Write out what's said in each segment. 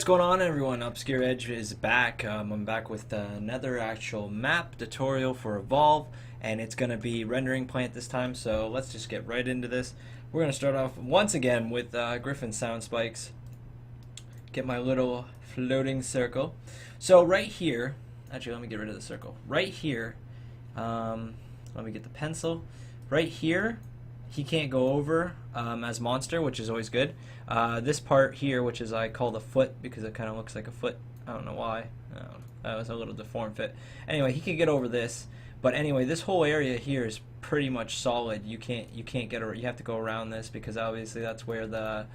going on, everyone? Obscure Edge is back. I'm back with another actual map tutorial for Evolve, and it's going to be rendering plant this time, so let's just get right into this. We're going to start off once again with Griffin sound spikes. Get my little floating circle. So right here, actually let me get rid of the circle. Right here, let me get the pencil. Right here, he can't go over as monster, which is always good. This part here, which is I call the foot because it kind of looks like a foot. I don't know why. That was a little deformed fit. Anyway, he can get over this. But anyway, this whole area here is pretty much solid. You can't get over. You have to go around this because obviously that's where the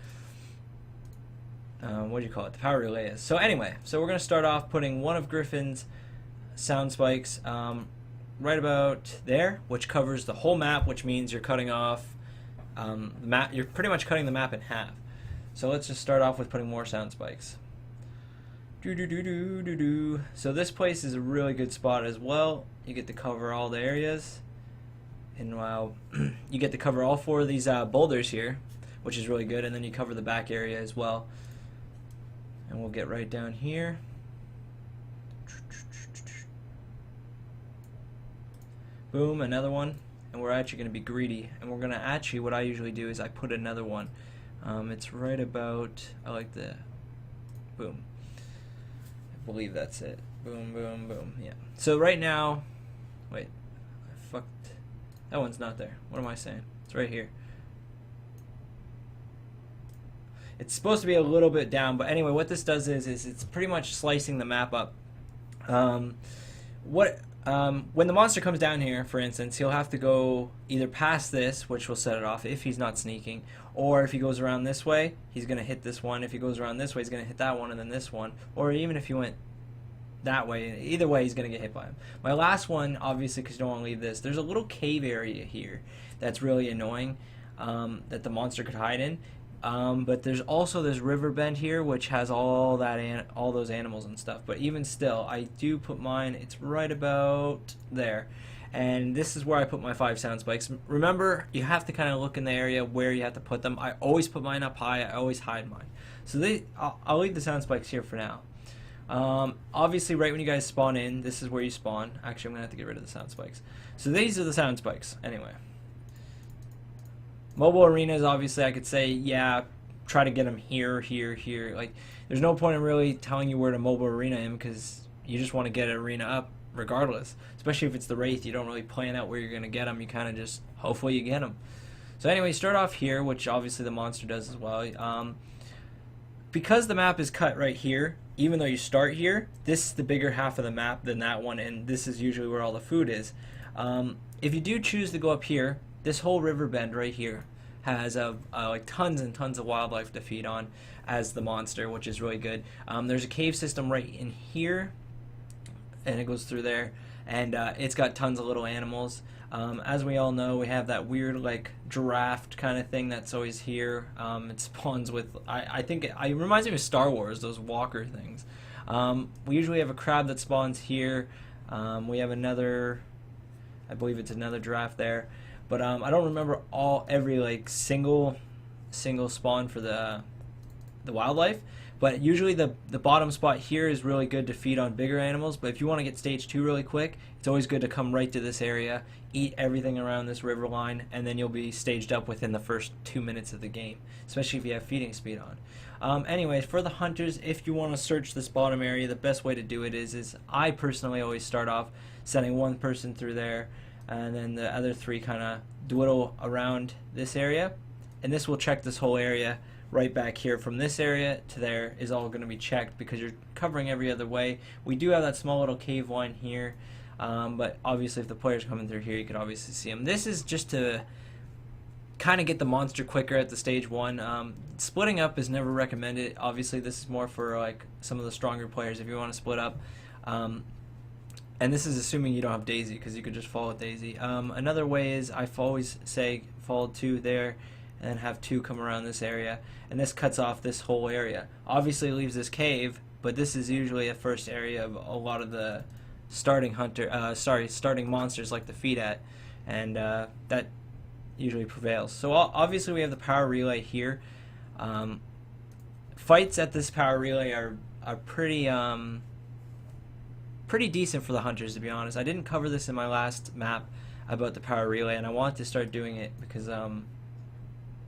what do you call it? The power relay is. So anyway, so we're gonna start off putting one of Griffin's sound spikes right about there, which covers the whole map, which means you're cutting off the map. You're pretty much cutting the map in half. So let's just start off with putting more sound spikes. So this place is a really good spot as well. You get to cover all the areas, and wow, you get to cover all four of these boulders here, which is really good. And then you cover the back area as well. And we'll get right down here. Boom, another one. And we're actually going to be greedy, and we're going to actually, what I usually do is I put another one. It's right about, I like the, boom. I believe that's it. Boom, boom, boom, yeah. So right now, wait, I fucked, that one's not there. What am I saying? It's right here. It's supposed to be a little bit down, but anyway, what this does is it's pretty much slicing the map up. When the monster comes down here, for instance, he'll have to go either past this, which will set it off if he's not sneaking, or if he goes around this way, he's going to hit this one. If he goes around this way, he's going to hit that one and then this one. Or even if he went that way, either way, he's going to get hit by him. My last one, obviously, because you don't want to leave this, there's a little cave area here that's really annoying that the monster could hide in. But there's also this river bend here, which has all those animals and stuff. But even still, I do put mine. It's right about there, and this is where I put my 5 sound spikes. Remember, you have to kind of look in the area where you have to put them. I always put mine up high. I always hide mine. So I'll leave the sound spikes here for now. Obviously, right when you guys spawn in, this is where you spawn. Actually, I'm gonna have to get rid of the sound spikes. So these are the sound spikes. Anyway. Mobile arenas, obviously, I could say, yeah, try to get them here, here, here. Like, there's no point in really telling you where to mobile arena him because you just want to get an arena up regardless. Especially if it's the Wraith, you don't really plan out where you're going to get them. You kind of just, hopefully you get them. So anyway, start off here, which obviously the monster does as well. Because the map is cut right here, even though you start here, this is the bigger half of the map than that one, and this is usually where all the food is. If you do choose to go up here, this whole river bend right here has like tons and tons of wildlife to feed on as the monster, which is really good. There's a cave system right in here, and it goes through there, and it's got tons of little animals. As we all know, we have that weird like giraffe kind of thing that's always here. It spawns with, I think it reminds me of Star Wars, those walker things. We usually have a crab that spawns here. We have another, I believe it's another giraffe there. But I don't remember every like single spawn for the wildlife. But usually the bottom spot here is really good to feed on bigger animals. But if you want to get stage 2 really quick, it's always good to come right to this area, eat everything around this river line, and then you'll be staged up within the first 2 minutes of the game, especially if you have feeding speed on. Anyways, for the hunters, if you want to search this bottom area, the best way to do it is I personally always start off sending one person through there, and then the other 3 kind of dwindle around this area, and this will check this whole area right back here. From this area to there is all going to be checked because you're covering every other way. We do have that small little cave line here, but obviously if the player's coming through here, you can obviously see them. This is just to kind of get the monster quicker at the stage 1. Splitting up is never recommended. Obviously this is more for like some of the stronger players if you want to split up. And this is assuming you don't have Daisy, because you could just follow Daisy. Another way is I always say follow 2 there, and then have 2 come around this area, and this cuts off this whole area. Obviously it leaves this cave, but this is usually a first area of a lot of the starting monsters like to feed at, and that usually prevails. So obviously we have the power relay here. fights at this power relay are pretty decent for the hunters, to be honest. I didn't cover this in my last map about the power relay, and I want to start doing it because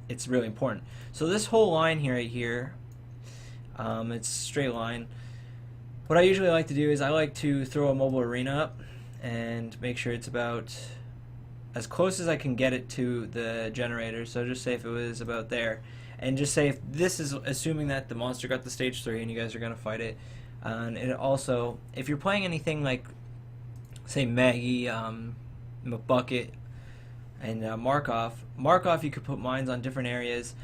it's really important. So this whole line here, it's a straight line. What I usually like to do is I like to throw a mobile arena up and make sure it's about as close as I can get it to the generator. So just say if it was about there, and just say if this is assuming that the monster got the stage 3 and you guys are going to fight it. And it also, if you're playing anything like, say, Maggie, McBucket, and Markov, you could put mines on different areas.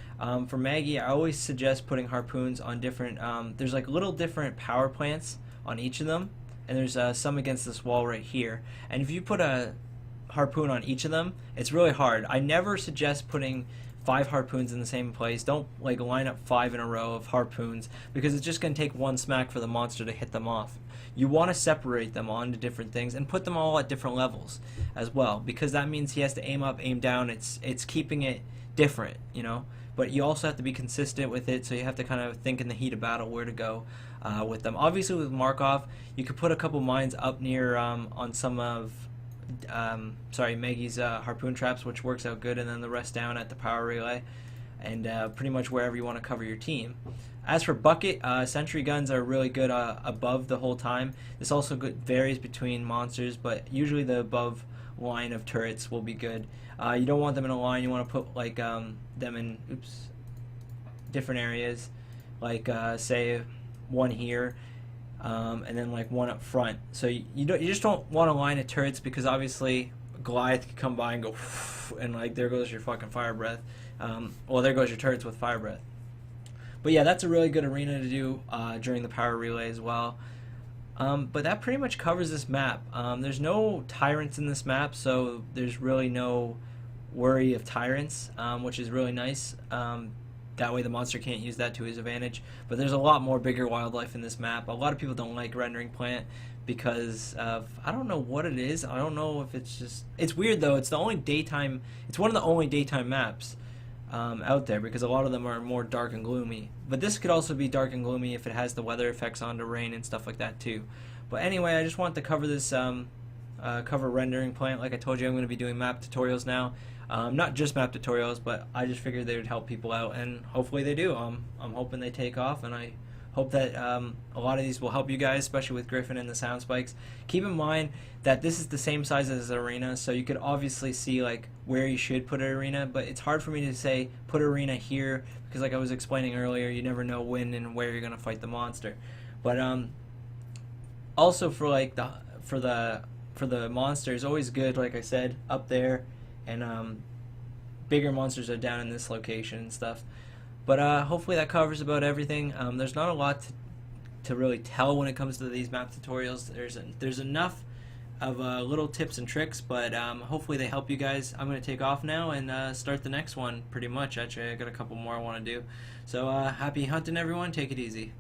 For Maggie, I always suggest putting harpoons on different, there's like little different power plants on each of them, and there's some against this wall right here. And if you put a harpoon on each of them, it's really hard. I never suggest putting 5 harpoons in the same place. Don't like line up 5 in a row of harpoons, because it's just going to take one smack for the monster to hit them off. You want to separate them onto different things and put them all at different levels as well, because that means he has to aim up, aim down. It's keeping it different, you know. But you also have to be consistent with it, so you have to kind of think in the heat of battle where to go with them. Obviously with Markov, you could put a couple mines up near on some of Maggie's harpoon traps, which works out good, and then the rest down at the power relay, and pretty much wherever you want to cover your team. As for Bucket, sentry guns are really good above the whole time. This also varies between monsters, but usually the above line of turrets will be good. You don't want them in a line. You want to put like them in different areas, like say one here. And then like one up front. So you just don't want a line of turrets, because obviously Goliath could come by and go and like there goes your fucking fire breath. Well, there goes your turrets with fire breath. But yeah, that's a really good arena to do during the power relay as well. But that pretty much covers this map. There's no tyrants in this map, so there's really no worry of tyrants, which is really nice. That way the monster can't use that to his advantage. But there's a lot more bigger wildlife in this map. A lot of people don't like Rendering Plant because of, I don't know what it is. I don't know if it's just, it's weird though. It's one of the only daytime maps out there, because a lot of them are more dark and gloomy. But this could also be dark and gloomy if it has the weather effects onto rain and stuff like that too. But anyway, I just wanted to cover this, cover Rendering Plant. Like I told you, I'm going to be doing map tutorials now. Not just map tutorials, but I just figured they would help people out, and hopefully they do. I'm hoping they take off, and I hope that a lot of these will help you guys, especially with Griffin and the sound spikes. Keep in mind that this is the same size as the arena, so you could obviously see like where you should put an arena, but it's hard for me to say put an arena here, because like I was explaining earlier, you never know when and where you're going to fight the monster. But also for like for the monster is always good, like I said, up there, and bigger monsters are down in this location and stuff. But hopefully that covers about everything. There's not a lot to really tell when it comes to these map tutorials. There's enough of little tips and tricks, but hopefully they help you guys. I'm going to take off now and start the next one pretty much. Actually, I got a couple more I want to do. So happy hunting, everyone. Take it easy.